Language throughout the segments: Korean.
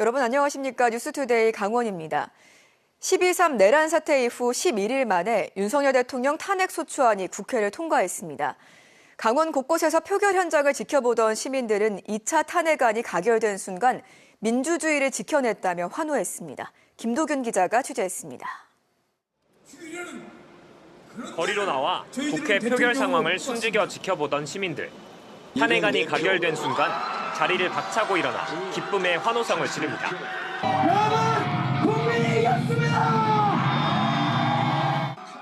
여러분 안녕하십니까? 뉴스투데이 강원입니다. 12.3 내란 사태 이후 11일 만에 윤석열 대통령 탄핵소추안이 국회를 통과했습니다. 강원 곳곳에서 표결 현장을 지켜보던 시민들은 2차 탄핵안이 가결된 순간 민주주의를 지켜냈다며 환호했습니다. 김도균 기자가 취재했습니다. 거리로 나와 국회 표결 상황을 숨지겨 지켜보던 시민들. 탄핵안이 가결된 순간 자리를 박차고 일어나 기쁨의 환호성을 지릅니다. 여러분, 국민이 이겼습니다!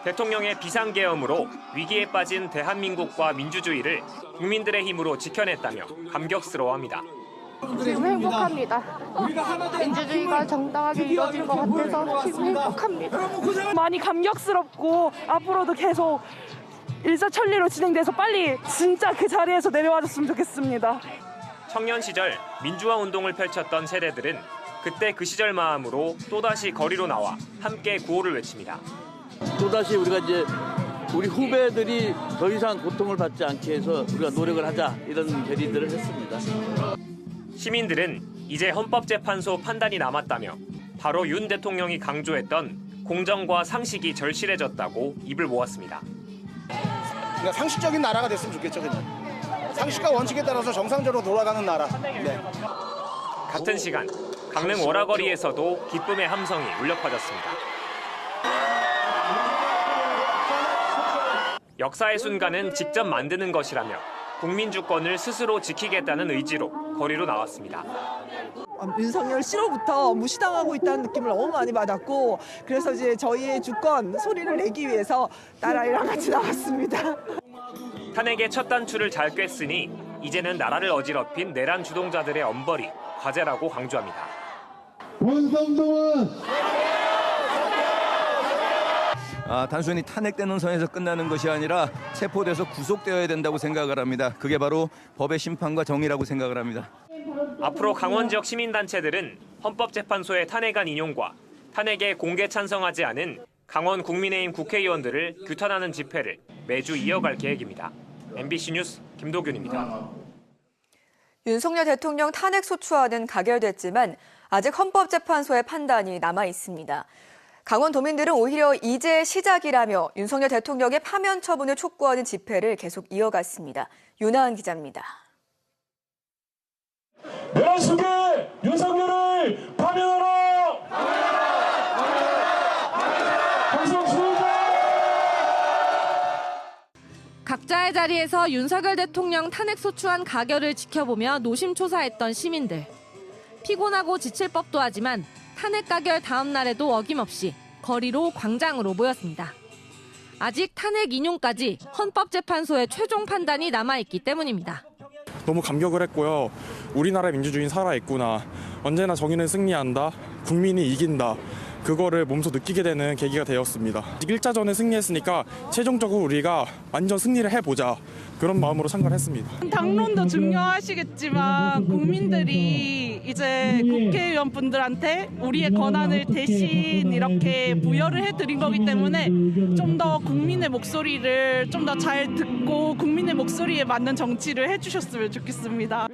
대통령의 비상계엄으로 위기에 빠진 대한민국과 민주주의를 국민들의 힘으로 지켜냈다며 감격스러워합니다. 지금 행복합니다. 민주주의가 정당하게 이루어질 것 같아서 지금 행복합니다. 많이 감격스럽고 앞으로도 계속 일사천리로 진행돼서 빨리 진짜 그 자리에서 내려와줬으면 좋겠습니다. 청년 시절 민주화 운동을 펼쳤던 세대들은 그때 그 시절 마음으로 또다시 거리로 나와 함께 구호를 외칩니다. 또다시 우리가 이제 우리 후배들이 더 이상 고통을 받지 않게 해서 우리가 노력을 하자 이런 결의들을 했습니다. 시민들은 이제 헌법재판소 판단이 남았다며 바로 윤 대통령이 강조했던 공정과 상식이 절실해졌다고 입을 모았습니다. 그러니까 상식적인 나라가 됐으면 좋겠죠, 그냥. 상식과 원칙에 따라서 정상적으로 돌아가는 나라. 네. 같은 시간 강릉 월화거리에서도 기쁨의 함성이 울려 퍼졌습니다. 역사의 순간은 직접 만드는 것이라며 국민 주권을 스스로 지키겠다는 의지로 거리로 나왔습니다. 윤석열 씨로부터 무시당하고 있다는 느낌을 너무 많이 받았고 그래서 이제 저희의 주권 소리를 내기 위해서 나라랑 같이 나왔습니다. 탄핵의 첫 단추를 잘 꿰으니 이제는 나라를 어지럽힌 내란 주동자들의 엄벌이 과제라고 강조합니다. 원성동은 단순히 탄핵되는 선에서 끝나는 것이 아니라 체포돼서 구속되어야 된다고 생각을 합니다. 그게 바로 법의 심판과 정의라고 생각을 합니다. 앞으로 강원 지역 시민단체들은 헌법재판소의 탄핵안 인용과 탄핵에 공개 찬성하지 않은 강원 국민의힘 국회의원들을 규탄하는 집회를 매주 이어갈 계획입니다. MBC 뉴스 김도균입니다. 윤석열 대통령 탄핵소추안은 가결됐지만 아직 헌법재판소의 판단이 남아 있습니다. 강원도민들은 오히려 이제 시작이라며 윤석열 대통령의 파면 처분을 촉구하는 집회를 계속 이어갔습니다. 윤하은 기자입니다. 내란 속에 윤석열을 파면하라! 항상 수호자! 각자의 자리에서 윤석열 대통령 탄핵소추안 가결을 지켜보며 노심초사했던 시민들. 피곤하고 지칠 법도 하지만 탄핵 가결 다음 날에도 어김없이 거리로 광장으로 모였습니다. 아직 탄핵 인용까지 헌법재판소의 최종 판단이 남아있기 때문입니다. 너무 감격을 했고요. 우리나라의 민주주의는 살아있구나. 언제나 정의는 승리한다. 국민이 이긴다. 그거를 몸소 느끼게 되는 계기가 되었습니다. 1차전에 승리했으니까 최종적으로 우리가 완전 승리를 해보자. 그런 마음으로 참가를 했습니다. 당론도 중요하시겠지만 국민들이 이제 국회의원분들한테 우리의 권한을 대신 이렇게 부여를 해드린 거기 때문에 좀 더 국민의 목소리를 좀 더 잘 듣고 국민의 목소리에 맞는 정치를 해주셨으면 좋겠습니다.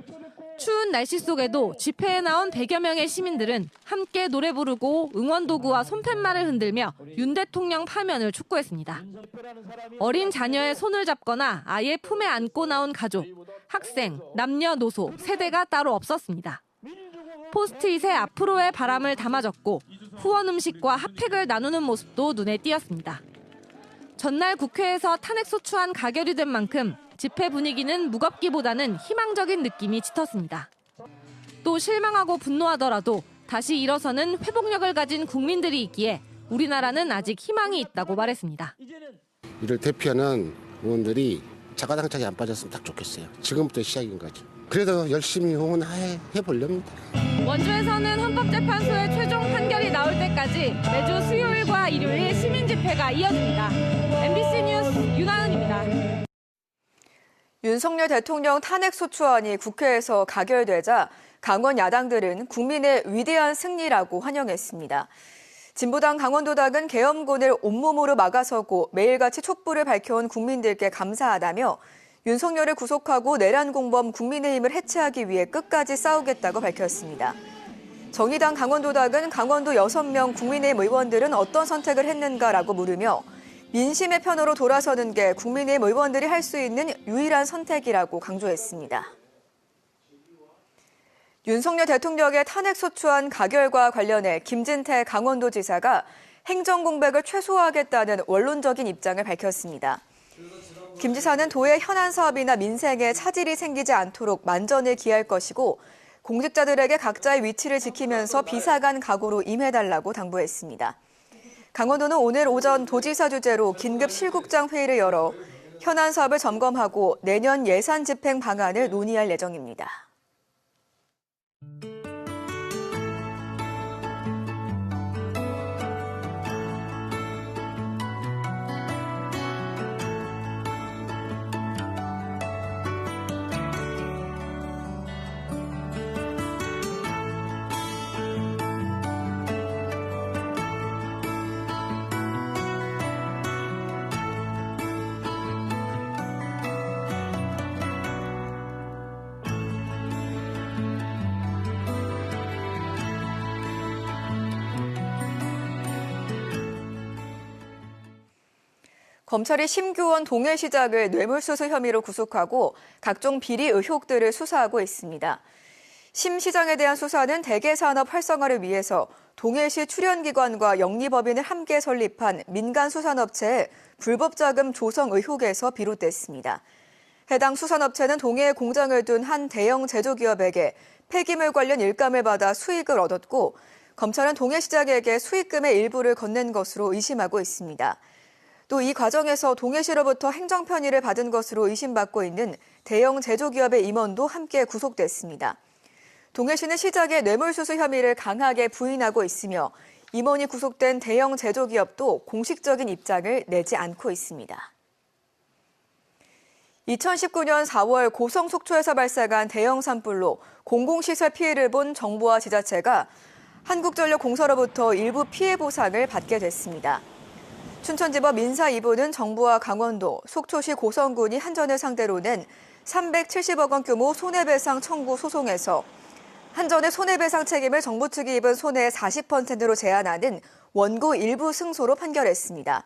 추운 날씨 속에도 집회에 나온 100여 명의 시민들은 함께 노래 부르고 응원 도구와 손팻말을 흔들며 윤 대통령 파면을 촉구했습니다. 어린 자녀의 손을 잡거나 아예 품에 안고 나온 가족, 학생, 남녀노소, 세대가 따로 없었습니다. 포스트잇에 앞으로의 바람을 담아 적고 후원 음식과 핫팩을 나누는 모습도 눈에 띄었습니다. 전날 국회에서 탄핵소추안 가결이 된 만큼 집회 분위기는 무겁기보다는 희망적인 느낌이 짙었습니다. 또 실망하고 분노하더라도 다시 일어서는 회복력을 가진 국민들이 있기에 우리나라는 아직 희망이 있다고 말했습니다. 이를 대표하는 의원들이 자가당착이 안 빠졌으면 딱 좋겠어요. 지금부터 시작인 거죠. 그래도 열심히 응원해보렵니다. 원주에서는 헌법재판소의 최종 판결이 나올 때까지 매주 수요일과 일요일 시민집회가 이어집니다. MBC 뉴스 윤하은입니다. 윤석열 대통령 탄핵소추안이 국회에서 가결되자 강원 야당들은 국민의 위대한 승리라고 환영했습니다. 진보당 강원도당은 계엄군을 온몸으로 막아서고 매일같이 촛불을 밝혀온 국민들께 감사하다며 윤석열을 구속하고 내란 공범 국민의힘을 해체하기 위해 끝까지 싸우겠다고 밝혔습니다. 정의당 강원도당은 강원도 6명 국민의힘 의원들은 어떤 선택을 했는가라고 물으며 민심의 편으로 돌아서는 게 국민의힘 의원들이 할 수 있는 유일한 선택이라고 강조했습니다. 윤석열 대통령의 탄핵소추안 가결과 관련해 김진태 강원도지사가 행정공백을 최소화하겠다는 원론적인 입장을 밝혔습니다. 김 지사는 도의 현안 사업이나 민생에 차질이 생기지 않도록 만전을 기할 것이고 공직자들에게 각자의 위치를 지키면서 비사간 각오로 임해달라고 당부했습니다. 강원도는 오늘 오전 도지사 주재로 긴급 실국장 회의를 열어 현안 사업을 점검하고 내년 예산 집행 방안을 논의할 예정입니다. 검찰이 심규원 동해시장을 뇌물수수 혐의로 구속하고 각종 비리 의혹들을 수사하고 있습니다. 심 시장에 대한 수사는 대개산업 활성화를 위해서 동해시 출연기관과 영리법인을 함께 설립한 민간수산업체의 불법자금 조성 의혹에서 비롯됐습니다. 해당 수산업체는 동해에 공장을 둔 한 대형 제조기업에게 폐기물 관련 일감을 받아 수익을 얻었고 검찰은 동해시장에게 수익금의 일부를 건넨 것으로 의심하고 있습니다. 또 이 과정에서 동해시로부터 행정편의를 받은 것으로 의심받고 있는 대형 제조기업의 임원도 함께 구속됐습니다. 동해시는 시장의 뇌물수수 혐의를 강하게 부인하고 있으며 임원이 구속된 대형 제조기업도 공식적인 입장을 내지 않고 있습니다. 2019년 4월 고성 속초에서 발생한 대형 산불로 공공시설 피해를 본 정부와 지자체가 한국전력공사로부터 일부 피해 보상을 받게 됐습니다. 춘천지법 민사 2부는 정부와 강원도, 속초시 고성군이 한전을 상대로 낸 370억 원 규모 손해배상 청구 소송에서 한전의 손해배상 책임을 정부 측이 입은 손해의 40%로 제한하는 원고 일부 승소로 판결했습니다.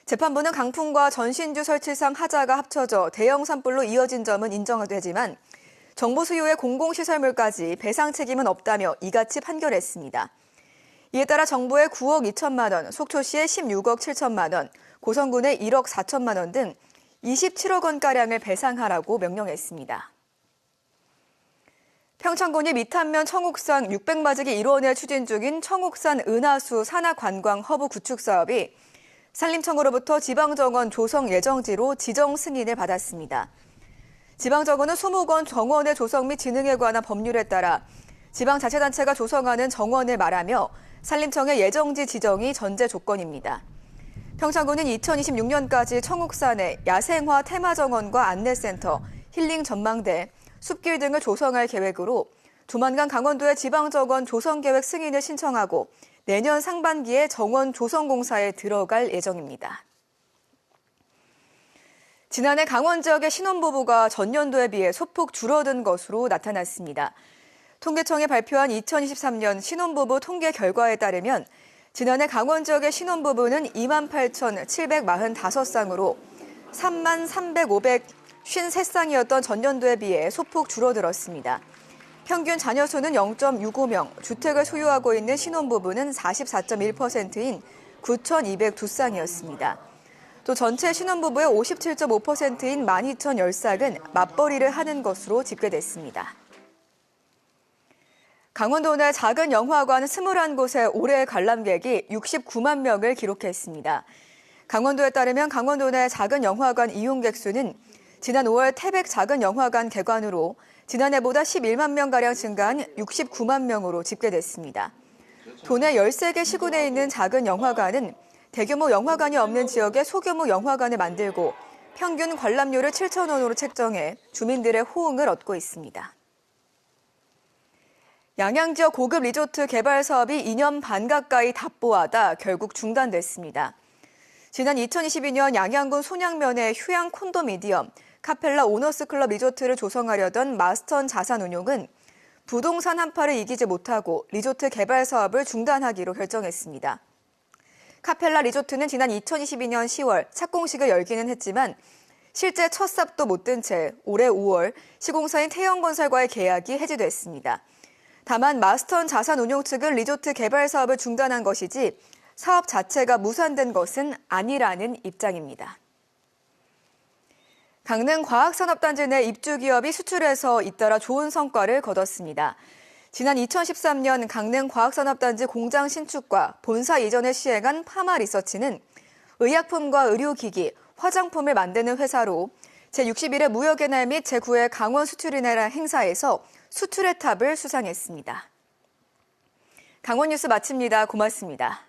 재판부는 강풍과 전신주 설치상 하자가 합쳐져 대형 산불로 이어진 점은 인정되지만 정부 수요의 공공시설물까지 배상 책임은 없다며 이같이 판결했습니다. 이에 따라 정부의 9억 2천만 원, 속초시의 16억 7천만 원, 고성군의 1억 4천만 원 등 27억 원가량을 배상하라고 명령했습니다. 평창군이 미탄면 청옥산 600마지기 일원에 추진 중인 청옥산 은하수 산하관광 허브 구축 사업이 산림청으로부터 지방정원 조성 예정지로 지정 승인을 받았습니다. 지방정원은 수목원 정원의 조성 및 진흥에 관한 법률에 따라 지방자치단체가 조성하는 정원을 말하며 산림청의 예정지 지정이 전제 조건입니다. 평창군은 2026년까지 청옥산에 야생화 테마정원과 안내센터, 힐링 전망대, 숲길 등을 조성할 계획으로 조만간 강원도의 지방정원 조성계획 승인을 신청하고 내년 상반기에 정원 조성공사에 들어갈 예정입니다. 지난해 강원 지역의 신혼부부가 전년도에 비해 소폭 줄어든 것으로 나타났습니다. 통계청이 발표한 2023년 신혼부부 통계 결과에 따르면 지난해 강원 지역의 신혼부부는 28,745쌍으로 33,553쌍이었던 전년도에 비해 소폭 줄어들었습니다. 평균 자녀 수는 0.65명, 주택을 소유하고 있는 신혼부부는 44.1%인 9,202쌍이었습니다. 또 전체 신혼부부의 57.5%인 12,010쌍은 맞벌이를 하는 것으로 집계됐습니다. 강원도 내 작은 영화관 21곳의 올해 관람객이 69만 명을 기록했습니다. 강원도에 따르면 강원도 내 작은 영화관 이용객 수는 지난 5월 태백 작은 영화관 개관으로 지난해보다 11만 명가량 증가한 69만 명으로 집계됐습니다. 도내 13개 시군에 있는 작은 영화관은 대규모 영화관이 없는 지역에 소규모 영화관을 만들고 평균 관람료를 7,000원으로 책정해 주민들의 호응을 얻고 있습니다. 양양 지역 고급 리조트 개발 사업이 2년 반 가까이 답보하다 결국 중단됐습니다. 지난 2022년 양양군 손양면의 휴양 콘도미디엄 카펠라 오너스 클럽 리조트를 조성하려던 마스턴 자산운용은 부동산 한파를 이기지 못하고 리조트 개발 사업을 중단하기로 결정했습니다. 카펠라 리조트는 지난 2022년 10월 착공식을 열기는 했지만 실제 첫 삽도 못 든 채 올해 5월 시공사인 태영건설과의 계약이 해지됐습니다. 다만 마스턴 자산운용 측은 리조트 개발 사업을 중단한 것이지 사업 자체가 무산된 것은 아니라는 입장입니다. 강릉 과학산업단지 내 입주기업이 수출해서 잇따라 좋은 성과를 거뒀습니다. 지난 2013년 강릉 과학산업단지 공장 신축과 본사 이전을 시행한 파마 리서치는 의약품과 의료기기, 화장품을 만드는 회사로 제61회 무역의 날 및 제9회 강원 수출의 날 행사에서 수출의 탑을 수상했습니다. 강원 뉴스 마칩니다. 고맙습니다.